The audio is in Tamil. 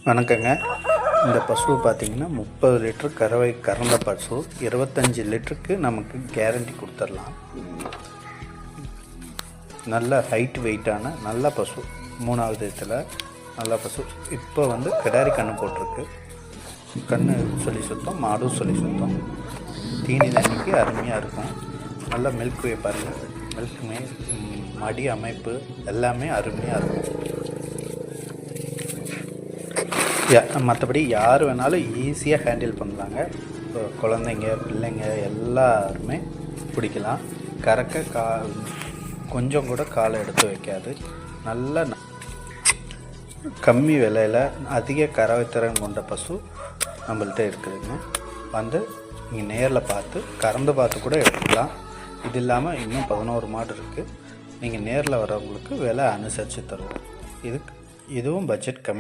வணக்கங்க. இந்த பசு பார்த்திங்கன்னா 30 லிட்டர் கறந்த பசு 25 லிட்டருக்கு நமக்கு கேரண்டி கொடுத்துடலாம். நல்ல ஹைட் வெயிட்டான நல்ல பசு, 3வது இதில் நல்ல பசு. இப்போ கிடாரி கன்று போட்டிருக்கு. கன்று சொல்லி சுத்தம், மாடும் சொல்லி சுத்தம். தீனி தண்ணிக்கு அருமையாக இருக்கும். நல்லா மில்க் வே பாருங்கள், மில்க்குமே மடி அமைப்பு எல்லாமே அருமையாக இருக்கும். மற்றபடி யார் வேணாலும் ஈஸியாக ஹேண்டில் பண்ணலாங்க. இப்போ குழந்தைங்க, பிள்ளைங்க எல்லாருமே பிடிக்கலாம். கறக்க கொஞ்சம் கூட காலை எடுத்து வைக்காது. நல்ல கம்மி விலையில் அதிக கறவைத்திறன் கொண்ட பசு நம்மள்கிட்ட இருக்குதுங்க. நீங்கள் நேரில் பார்த்து கறந்து பார்த்து கூட எடுத்துக்கலாம். இது இல்லாமல் இன்னும் 11 மாடு இருக்குது. நீங்கள் நேரில் வரவங்களுக்கு விலை அனுசரித்து தருவோம். இதுவும் பட்ஜெட் கம்மி.